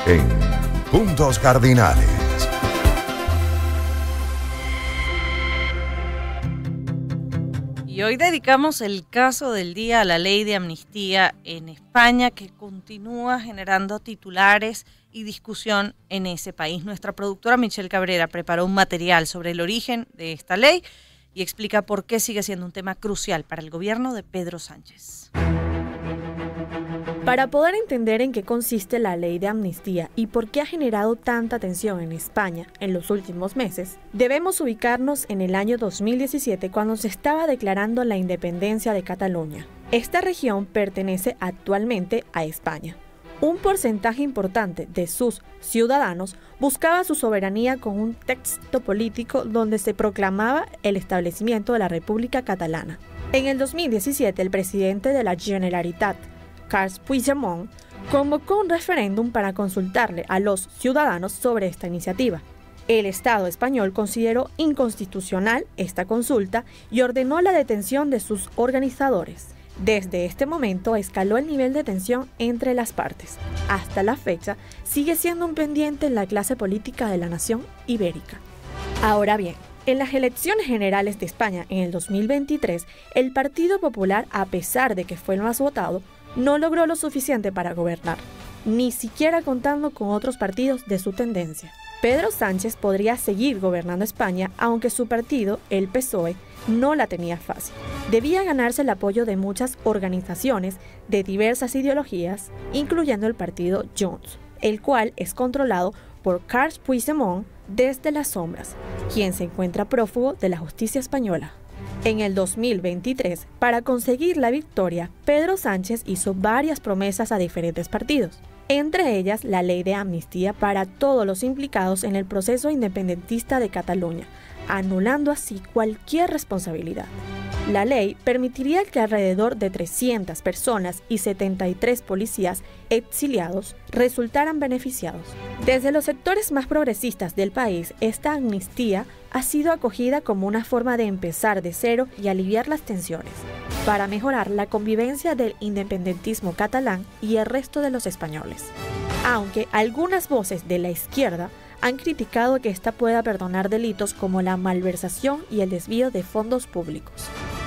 en Puntos Cardinales. Y hoy dedicamos el caso del día a la ley de amnistía en España, que continúa generando titulares y discusión en ese país. Nuestra productora Michelle Cabrera preparó un material sobre el origen de esta ley y explica por qué sigue siendo un tema crucial para el gobierno de Pedro Sánchez. Para poder entender en qué consiste la ley de amnistía y por qué ha generado tanta tensión en España en los últimos meses, debemos ubicarnos en el año 2017, cuando se estaba declarando la independencia de Cataluña. Esta región pertenece actualmente a España. Un porcentaje importante de sus ciudadanos buscaba su soberanía con un texto político donde se proclamaba el establecimiento de la República Catalana. En el 2017, el presidente de la Generalitat, Carles Puigdemont, convocó un referéndum para consultarle a los ciudadanos sobre esta iniciativa. El Estado español consideró inconstitucional esta consulta y ordenó la detención de sus organizadores. Desde este momento escaló el nivel de tensión entre las partes. Hasta la fecha, sigue siendo un pendiente en la clase política de la nación ibérica. Ahora bien, en las elecciones generales de España en el 2023, el Partido Popular, a pesar de que fue el más votado, no logró lo suficiente para gobernar, ni siquiera contando con otros partidos de su tendencia. Pedro Sánchez podría seguir gobernando España, aunque su partido, el PSOE, no la tenía fácil. Debía ganarse el apoyo de muchas organizaciones de diversas ideologías, incluyendo el partido Junts, el cual es controlado por Carles Puigdemont desde las sombras, quien se encuentra prófugo de la justicia española. En el 2023, para conseguir la victoria, Pedro Sánchez hizo varias promesas a diferentes partidos, entre ellas la ley de amnistía para todos los implicados en el proceso independentista de Cataluña, anulando así cualquier responsabilidad. La ley permitiría que alrededor de 300 personas y 73 policías exiliados resultaran beneficiados. Desde los sectores más progresistas del país, esta amnistía ha sido acogida como una forma de empezar de cero y aliviar las tensiones, para mejorar la convivencia del independentismo catalán y el resto de los españoles. Aunque algunas voces de la izquierda han criticado que esta pueda perdonar delitos como la malversación y el desvío de fondos públicos.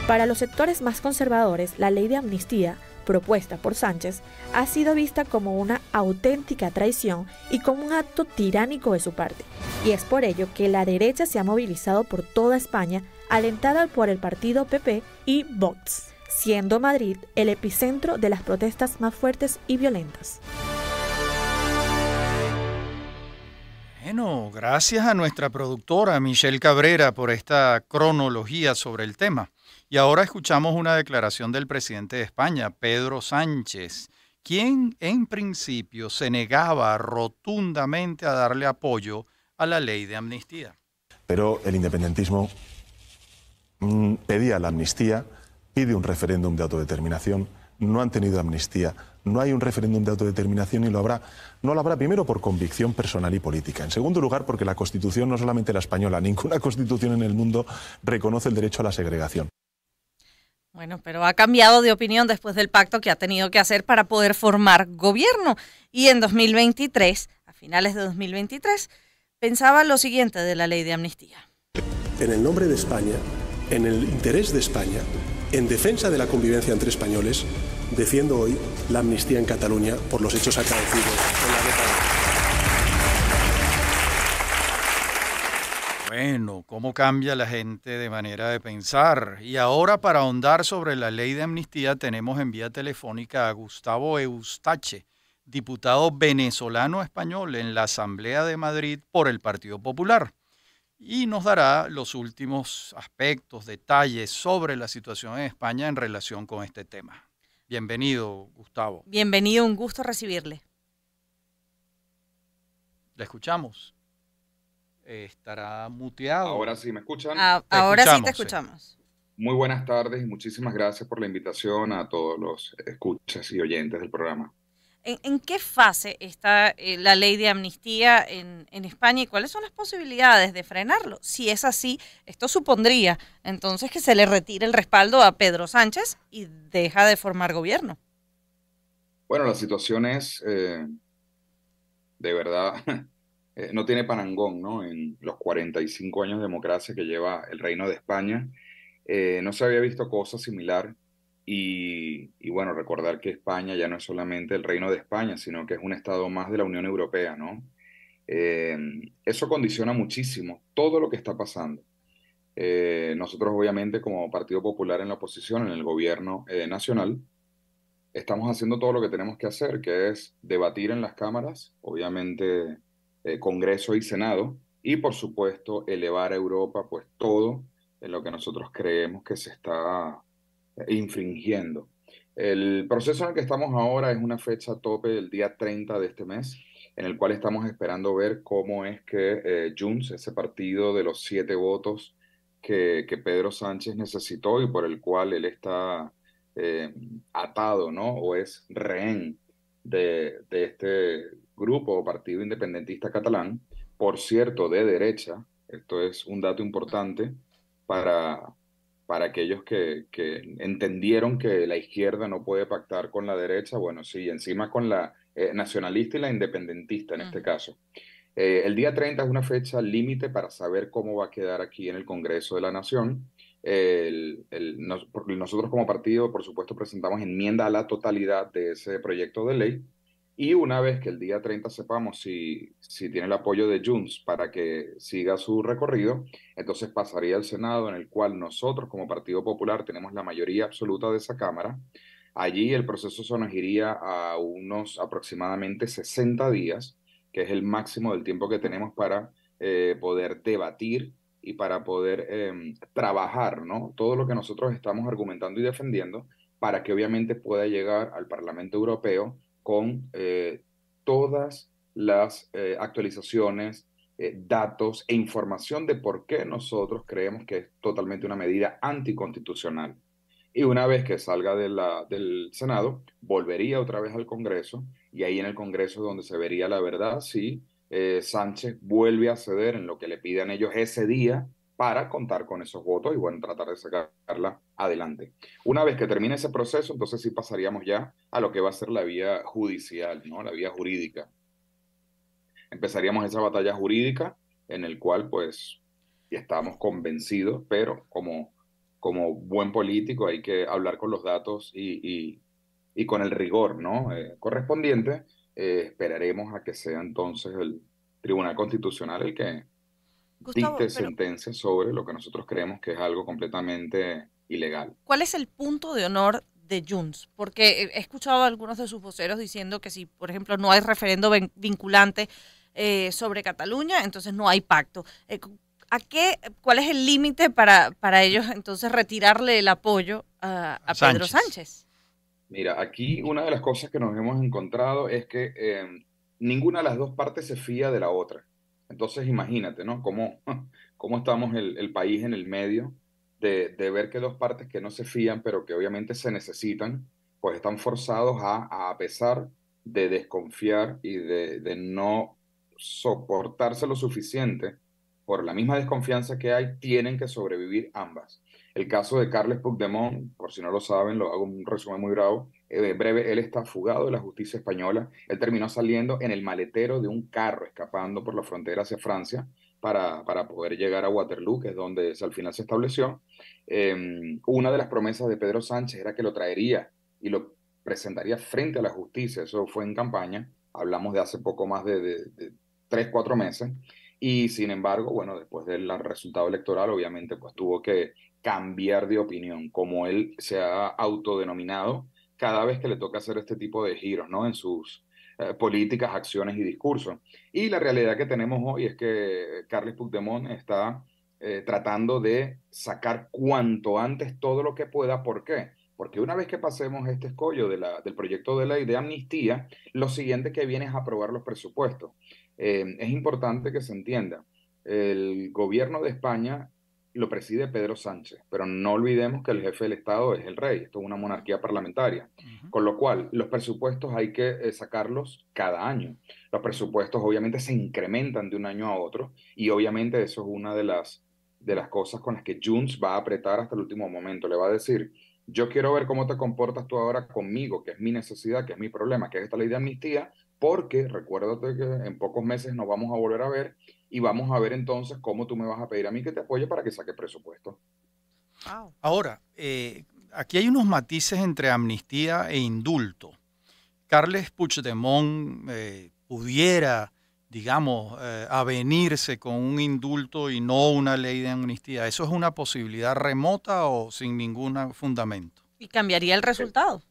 Para los sectores más conservadores, la ley de amnistía, propuesta por Sánchez, ha sido vista como una auténtica traición y como un acto tiránico de su parte. Y es por ello que la derecha se ha movilizado por toda España, alentada por el partido PP y Vox, siendo Madrid el epicentro de las protestas más fuertes y violentas. Bueno, gracias a nuestra productora Michelle Cabrera por esta cronología sobre el tema. Y ahora escuchamos una declaración del presidente de España, Pedro Sánchez, quien en principio se negaba rotundamente a darle apoyo a la ley de amnistía. Pero el independentismo pedía la amnistía, pide un referéndum de autodeterminación, no han tenido amnistía, no hay un referéndum de autodeterminación y no lo habrá primero por convicción personal y política. En segundo lugar, porque la Constitución, no solamente la española, ninguna Constitución en el mundo reconoce el derecho a la segregación. Bueno, pero ha cambiado de opinión después del pacto que ha tenido que hacer para poder formar gobierno. Y en 2023, a finales de 2023, pensaba lo siguiente de la ley de amnistía. En el nombre de España, en el interés de España, en defensa de la convivencia entre españoles, defiendo hoy la amnistía en Cataluña por los hechos acaecidos en la década. Bueno, cómo cambia la gente de manera de pensar. Y ahora, para ahondar sobre la ley de amnistía, tenemos en vía telefónica a Gustavo Eustache, diputado venezolano-español en la Asamblea de Madrid por el Partido Popular. Y nos dará los últimos aspectos, detalles sobre la situación en España en relación con este tema. Bienvenido, Gustavo. Bienvenido, un gusto recibirle. ¿Le escuchamos? Estará muteado. Ahora sí, ¿me escuchan? Ahora sí te escuchamos. Muy buenas tardes y muchísimas gracias por la invitación a todos los escuchas y oyentes del programa. ¿En qué fase está la ley de amnistía en España y cuáles son las posibilidades de frenarlo? Si es así, esto supondría entonces que se le retire el respaldo a Pedro Sánchez y deja de formar gobierno. Bueno, la situación es de verdad no tiene parangón, ¿no? En los 45 años de democracia que lleva el Reino de España, no se había visto cosa similar y bueno, recordar que España ya no es solamente el Reino de España, sino que es un estado más de la Unión Europea, ¿no? Eh, Eso condiciona muchísimo todo lo que está pasando. Nosotros obviamente como Partido Popular en la oposición, en el gobierno nacional, estamos haciendo todo lo que tenemos que hacer, que es debatir en las cámaras, obviamente Congreso y Senado, y por supuesto elevar a Europa pues todo en lo que nosotros creemos que se está infringiendo. El proceso en el que estamos ahora es una fecha tope el día 30 de este mes, en el cual estamos esperando ver cómo es que Junts, ese partido de los 7 votos que Pedro Sánchez necesitó y por el cual él está eh, atado, ¿no? O es rehén de este grupo o partido independentista catalán, por cierto, de derecha. Esto es un dato importante para, para aquellos que entendieron que la izquierda no puede pactar con la derecha, bueno, sí, encima con la nacionalista y la independentista en este Ujú. caso. El día 30 es una fecha límite para saber cómo va a quedar aquí en el Congreso de la Nación. Nosotros como partido, por supuesto, presentamos enmienda a la totalidad de ese proyecto de ley y una vez que el día 30 sepamos si tiene el apoyo de Junts para que siga su recorrido, entonces pasaría al Senado, en el cual nosotros como Partido Popular tenemos la mayoría absoluta de esa Cámara. Allí el proceso se nos iría a unos aproximadamente 60 días, que es el máximo del tiempo que tenemos para poder debatir y para poder trabajar, ¿no? Todo lo que nosotros estamos argumentando y defendiendo para que obviamente pueda llegar al Parlamento Europeo con todas las actualizaciones, datos e información de por qué nosotros creemos que es totalmente una medida anticonstitucional. Y una vez que salga del Senado, volvería otra vez al Congreso y ahí en el Congreso es donde se vería la verdad si Sánchez vuelve a ceder en lo que le pidan ellos ese día para contar con esos votos y bueno, tratar de sacarla adelante. Una vez que termine ese proceso, entonces sí pasaríamos ya a lo que va a ser la vía judicial, ¿no? La vía jurídica. Empezaríamos esa batalla jurídica en el cual pues ya estamos convencidos, pero como buen político hay que hablar con los datos y con el rigor, ¿no? Correspondiente. Esperaremos a que sea entonces el Tribunal Constitucional el que Gustavo, dicte pero sentencia sobre lo que nosotros creemos que es algo completamente ilegal. ¿cuál es el punto de honor de Junts? Porque he escuchado a algunos de sus voceros diciendo que si, por ejemplo, no hay referendo vinculante sobre Cataluña, entonces no hay pacto. ¿Cuál es el límite para ellos entonces retirarle el apoyo a Pedro Sánchez. Sánchez? Mira, aquí una de las cosas que nos hemos encontrado es que ninguna de las dos partes se fía de la otra. Entonces imagínate, ¿no? Cómo estamos el país en el medio de ver que dos partes que no se fían, pero que obviamente se necesitan, pues están forzados a pesar de desconfiar y de no soportarse lo suficiente por la misma desconfianza que hay, tienen que sobrevivir ambas. El caso de Carles Puigdemont, por si no lo saben, lo hago un resumen muy breve, él está fugado de la justicia española, él terminó saliendo en el maletero de un carro, escapando por la frontera hacia Francia para poder llegar a Waterloo, que es donde al final se estableció. Una de las promesas de Pedro Sánchez era que lo traería y lo presentaría frente a la justicia, eso fue en campaña, hablamos de hace poco más de 3, 4 meses, y sin embargo, bueno, después del resultado electoral, obviamente, pues tuvo que cambiar de opinión, como él se ha autodenominado cada vez que le toca hacer este tipo de giros, ¿no? En sus políticas, acciones y discursos. Y la realidad que tenemos hoy es que Carles Puigdemont está tratando de sacar cuanto antes todo lo que pueda. ¿Por qué? Porque una vez que pasemos este escollo del proyecto de ley de amnistía, lo siguiente que viene es aprobar los presupuestos. Es importante que se entienda, el gobierno de España lo preside Pedro Sánchez, pero no olvidemos que el jefe del Estado es el rey, esto es una monarquía parlamentaria, Ujú. con lo cual los presupuestos hay que sacarlos cada año. Los presupuestos obviamente se incrementan de un año a otro y obviamente eso es una de las cosas con las que Junts va a apretar hasta el último momento, le va a decir, yo quiero ver cómo te comportas tú ahora conmigo, que es mi necesidad, que es mi problema, que es esta ley de amnistía, porque recuérdate que en pocos meses nos vamos a volver a ver y vamos a ver entonces cómo tú me vas a pedir a mí que te apoye para que saque presupuesto. Wow. Ahora, aquí hay unos matices entre amnistía e indulto. Carles Puigdemont pudiera, digamos, avenirse con un indulto y no una ley de amnistía. ¿Eso es una posibilidad remota o sin ningún fundamento? ¿Y cambiaría el resultado?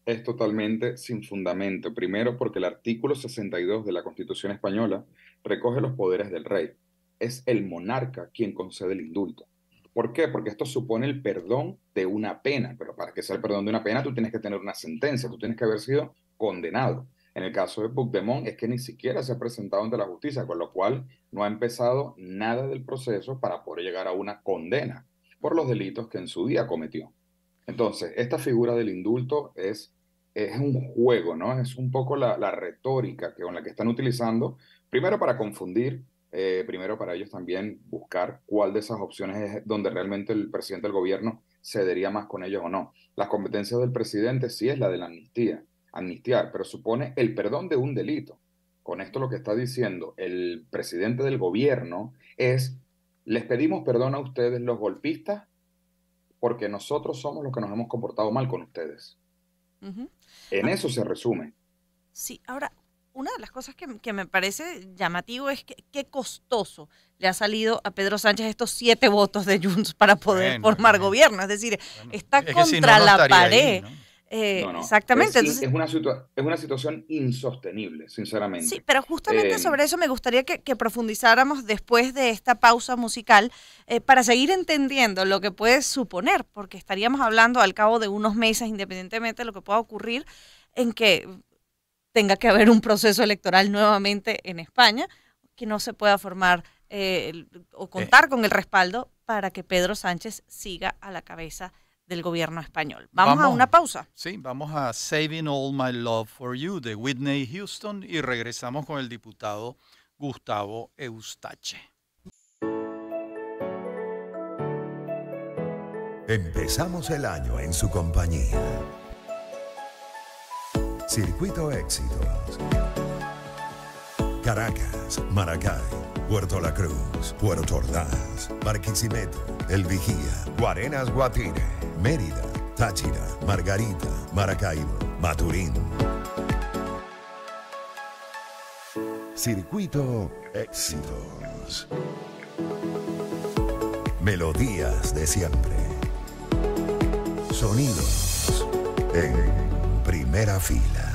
Es totalmente sin fundamento. Primero, porque el artículo 62 de la Constitución española recoge los poderes del rey. Es el monarca quien concede el indulto. ¿Por qué? Porque esto supone el perdón de una pena, pero para que sea el perdón de una pena tú tienes que tener una sentencia, tú tienes que haber sido condenado. En el caso de Puigdemont es que ni siquiera se ha presentado ante la justicia, con lo cual no ha empezado nada del proceso para poder llegar a una condena por los delitos que en su día cometió. Entonces, esta figura del indulto es un juego, ¿no? Es un poco la retórica con la que están utilizando, primero para confundir, primero para ellos también buscar cuál de esas opciones es donde realmente el presidente del gobierno cedería más con ellos o no. Las competencias del presidente sí es la de la amnistiar, pero supone el perdón de un delito. Con esto lo que está diciendo el presidente del gobierno es, les pedimos perdón a ustedes los golpistas porque nosotros somos los que nos hemos comportado mal con ustedes. En eso se resume. Sí, ahora, una de las cosas que me parece llamativo es que qué costoso le ha salido a Pedro Sánchez estos 7 votos de Junts para poder formar gobierno. Es decir, está contra la pared. Ahí, ¿no? Exactamente. Es una situación insostenible, sinceramente. Sí, pero justamente sobre eso me gustaría que profundizáramos después de esta pausa musical para seguir entendiendo lo que puede suponer, porque estaríamos hablando al cabo de unos meses, independientemente de lo que pueda ocurrir, en que tenga que haber un proceso electoral nuevamente en España, que no se pueda formar o contar con el respaldo para que Pedro Sánchez siga a la cabeza del gobierno español. ¿Vamos a una pausa? Sí, vamos a Saving All My Love for You de Whitney Houston y regresamos con el diputado Gustavo Eustache. Empezamos el año en su compañía. Circuito Éxitos. Caracas, Maracay, Puerto La Cruz, Puerto Ordaz, Barquisimeto, El Vigía, Guarenas Guatire, Mérida, Táchira, Margarita, Maracaibo, Maturín. Circuito Éxitos. Melodías de siempre. Sonidos en primera fila.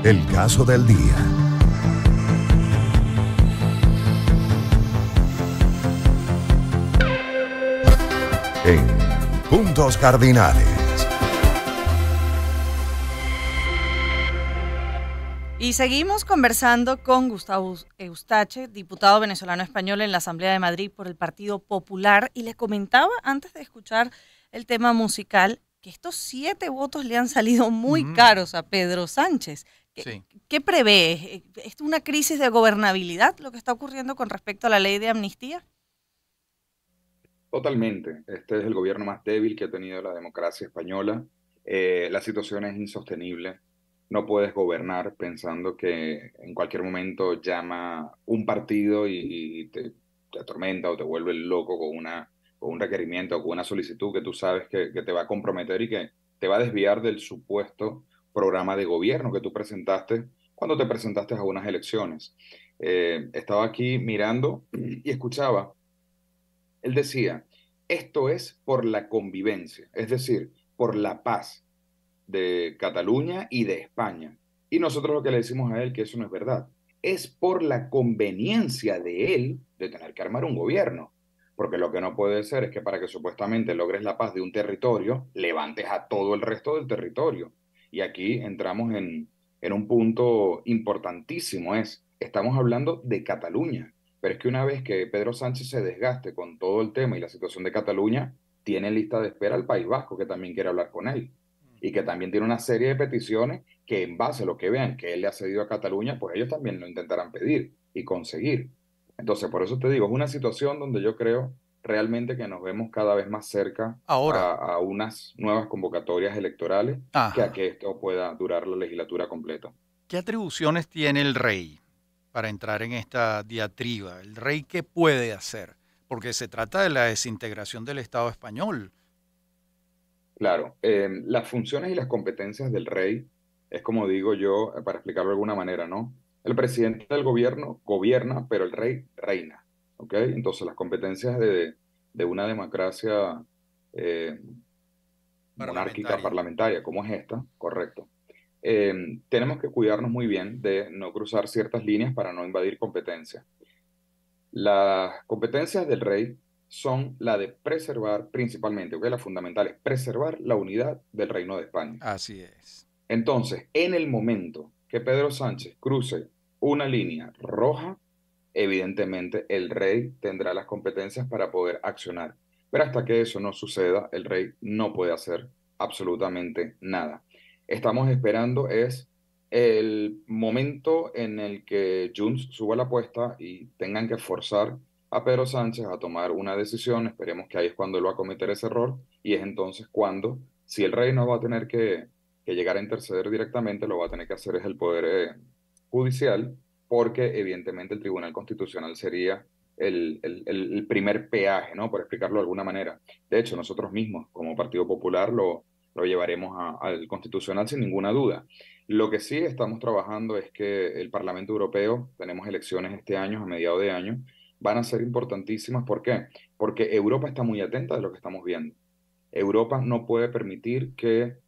el caso del día. En Puntos Cardinales. Y seguimos conversando con Gustavo Eustache, diputado venezolano español en la Asamblea de Madrid por el Partido Popular. Y le comentaba antes de escuchar el tema musical que estos 7 votos le han salido muy caros a Pedro Sánchez. ¿Qué prevé? ¿Es una crisis de gobernabilidad lo que está ocurriendo con respecto a la ley de amnistía? Totalmente. Este es el gobierno más débil que ha tenido la democracia española. La situación es insostenible. No puedes gobernar pensando que en cualquier momento llama un partido y te atormenta o te vuelve loco con un requerimiento o con una solicitud que tú sabes que te va a comprometer y que te va a desviar del supuesto programa de gobierno que tú presentaste cuando te presentaste a unas elecciones. Estaba aquí mirando y escuchaba. Él decía, esto es por la convivencia, es decir, por la paz de Cataluña y de España. Y nosotros lo que le decimos a él que eso no es verdad. Es por la conveniencia de él de tener que armar un gobierno. Porque lo que no puede ser es que para que supuestamente logres la paz de un territorio, levantes a todo el resto del territorio. Y aquí entramos en un punto importantísimo. Estamos hablando de Cataluña. Pero es que una vez que Pedro Sánchez se desgaste con todo el tema y la situación de Cataluña, tiene en lista de espera al País Vasco, que también quiere hablar con él. Y que también tiene una serie de peticiones que en base a lo que vean que él le ha cedido a Cataluña, pues ellos también lo intentarán pedir y conseguir. Entonces, por eso te digo, es una situación donde yo creo realmente que nos vemos cada vez más cerca a unas nuevas convocatorias electorales que a que esto pueda durar la legislatura completa. ¿Qué atribuciones tiene el rey para entrar en esta diatriba? ¿El rey qué puede hacer? Porque se trata de la desintegración del Estado español. Claro, las funciones y las competencias del rey es como digo yo, para explicarlo de alguna manera, ¿no? El presidente del gobierno gobierna, pero el rey reina, ¿ok? Entonces las competencias de una democracia monárquica parlamentaria como es esta, correcto. Tenemos que cuidarnos muy bien de no cruzar ciertas líneas para no invadir competencias. Las competencias del rey son la de preservar principalmente, ¿ok? La fundamental es preservar la unidad del Reino de España. Así es. Entonces, en el momento que Pedro Sánchez cruce una línea roja, evidentemente el rey tendrá las competencias para poder accionar. Pero hasta que eso no suceda, el rey no puede hacer absolutamente nada. Estamos esperando es el momento en el que Junts suba la apuesta y tengan que forzar a Pedro Sánchez a tomar una decisión. Esperemos que ahí es cuando él va a cometer ese error y es entonces cuando, si el rey no va a tener que llegar a interceder directamente, lo va a tener que hacer es el Poder Judicial, porque evidentemente el Tribunal Constitucional sería el primer peaje, ¿no? Por explicarlo de alguna manera. De hecho, nosotros mismos, como Partido Popular, lo llevaremos al Constitucional sin ninguna duda. Lo que sí estamos trabajando es que el Parlamento Europeo, tenemos elecciones este año, a mediados de año, van a ser importantísimas. ¿Por qué? Porque Europa está muy atenta de lo que estamos viendo. Europa no puede permitir que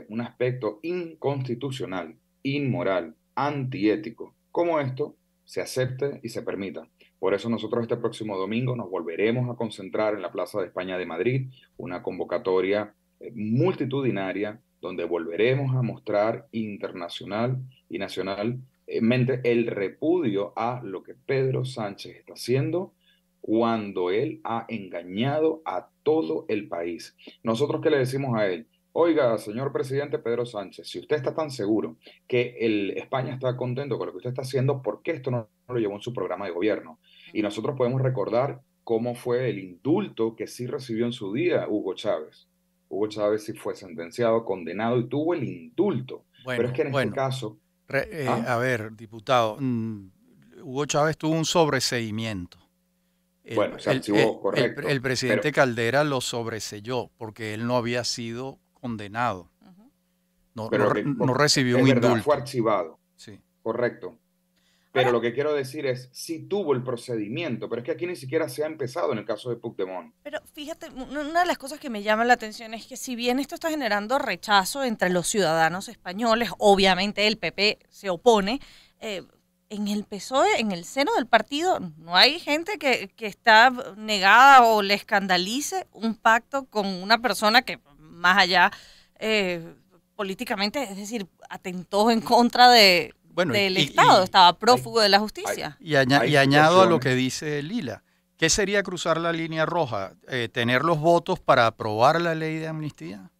un aspecto inconstitucional, inmoral, antiético, como esto, se acepte y se permita. Por eso nosotros este próximo domingo nos volveremos a concentrar en la Plaza de España de Madrid, una convocatoria multitudinaria, donde volveremos a mostrar internacional y nacionalmente el repudio a lo que Pedro Sánchez está haciendo cuando él ha engañado a todo el país. Nosotros, ¿qué le decimos a él? Oiga, señor presidente Pedro Sánchez, si usted está tan seguro que España está contento con lo que usted está haciendo, ¿por qué esto no lo llevó en su programa de gobierno? Y nosotros podemos recordar cómo fue el indulto que sí recibió en su día Hugo Chávez. Hugo Chávez sí fue sentenciado, condenado y tuvo el indulto. Bueno, pero es que en este caso... A ver, diputado, Hugo Chávez tuvo un sobreseimiento. Bueno, se archivó, correcto. El presidente Caldera lo sobreselló porque él no había sido condenado. No recibió un indulto. Fue archivado. Sí. Correcto. Pero lo que quiero decir es, sí tuvo el procedimiento, pero es que aquí ni siquiera se ha empezado en el caso de Puigdemont. Pero fíjate, una de las cosas que me llama la atención es que si bien esto está generando rechazo entre los ciudadanos españoles, obviamente el PP se opone, en el PSOE, en el seno del partido, no hay gente que está negada o le escandalice un pacto con una persona que más allá políticamente, es decir, atentó en contra del Estado, estaba prófugo de la justicia. Y añado a lo que dice Lila, ¿qué sería cruzar la línea roja? ¿Tener los votos para aprobar la ley de amnistía?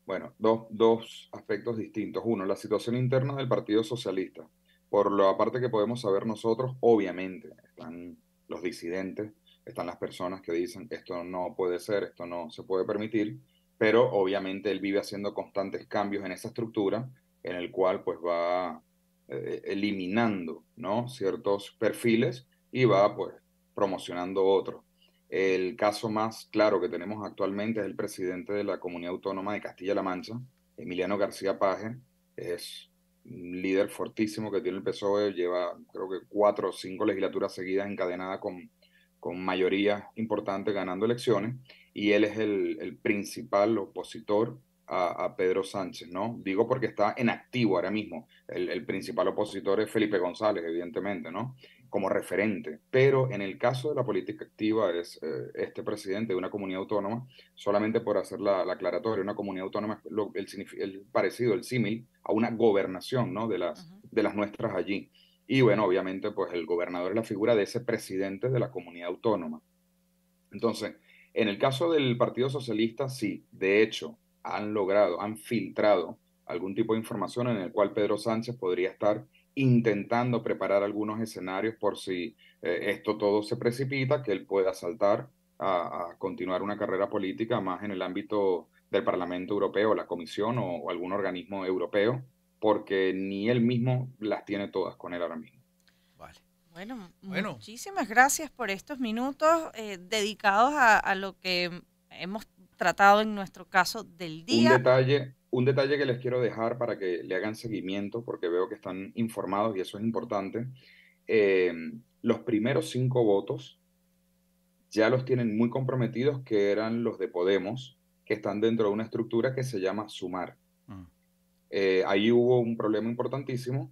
Bueno, dos aspectos distintos. Uno, la situación interna del Partido Socialista. Por la parte que podemos saber nosotros, obviamente, están los disidentes, están las personas que dicen esto no puede ser, esto no se puede permitir, pero obviamente él vive haciendo constantes cambios en esa estructura, en el cual pues va eliminando, ¿no?, ciertos perfiles y va pues promocionando otros. El caso más claro que tenemos actualmente es el presidente de la Comunidad Autónoma de Castilla-La Mancha, Emiliano García Paje. Es un líder fortísimo que tiene el PSOE, lleva creo que 4 o 5 legislaturas seguidas encadenadas con mayoría importante ganando elecciones, y él es el principal opositor a Pedro Sánchez, ¿no? Digo porque está en activo ahora mismo. El principal opositor es Felipe González, evidentemente, ¿no?, como referente. Pero en el caso de la política activa es este presidente de una comunidad autónoma, solamente por hacer la aclaratoria, una comunidad autónoma, el parecido, el símil a una gobernación, ¿no?, de las nuestras allí. Y bueno, obviamente, pues el gobernador es la figura de ese presidente de la comunidad autónoma. Entonces, en el caso del Partido Socialista, sí, de hecho, han filtrado algún tipo de información en el cual Pedro Sánchez podría estar intentando preparar algunos escenarios por si esto todo se precipita, que él pueda saltar a continuar una carrera política más en el ámbito del Parlamento Europeo, la Comisión o algún organismo europeo, porque ni él mismo las tiene todas con él ahora mismo. Vale. Bueno, muchísimas gracias por estos minutos dedicados a lo que hemos tratado en nuestro caso del día. Un detalle que les quiero dejar para que le hagan seguimiento, porque veo que están informados y eso es importante. Los primeros 5 votos ya los tienen muy comprometidos, que eran los de Podemos, que están dentro de una estructura que se llama Sumar. Ahí hubo un problema importantísimo,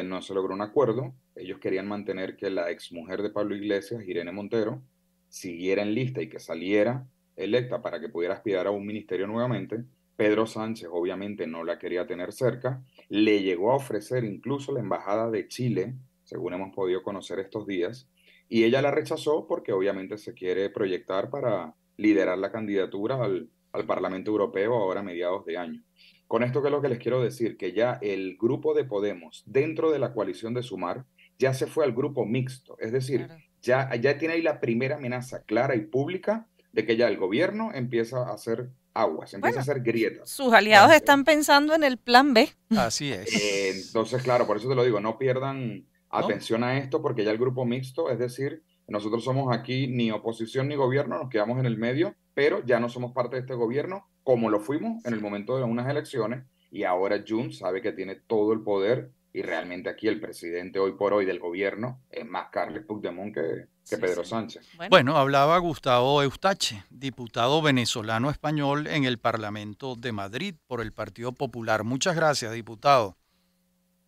no se logró un acuerdo. Ellos querían mantener que la exmujer de Pablo Iglesias, Irene Montero, siguiera en lista y que saliera electa para que pudiera aspirar a un ministerio nuevamente. Pedro Sánchez obviamente no la quería tener cerca, le llegó a ofrecer incluso la embajada de Chile, según hemos podido conocer estos días, y ella la rechazó porque obviamente se quiere proyectar para liderar la candidatura al Parlamento Europeo ahora a mediados de año. Con esto, ¿qué es lo que les quiero decir? Que ya el grupo de Podemos, dentro de la coalición de Sumar, ya se fue al grupo mixto, es decir, claro, ya tiene ahí la primera amenaza clara y pública de que ya el gobierno empieza a hacer aguas, empieza a hacer grietas. Sus aliados están pensando en el plan B. Así es. Entonces, claro, por eso te lo digo, no pierdan atención a esto, porque ya el grupo mixto, es decir, nosotros somos aquí ni oposición ni gobierno, nos quedamos en el medio, pero ya no somos parte de este gobierno como lo fuimos en el momento de unas elecciones, y ahora Junts sabe que tiene todo el poder, y realmente aquí el presidente hoy por hoy del gobierno es más Carles Puigdemont que Pedro Sánchez. Bueno, hablaba Gustavo Eustache, diputado venezolano-español en el Parlamento de Madrid por el Partido Popular. Muchas gracias, diputado.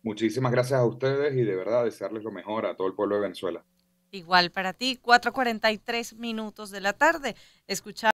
Muchísimas gracias a ustedes y de verdad desearles lo mejor a todo el pueblo de Venezuela. Igual para ti, 4:43 de la tarde. Escuchamos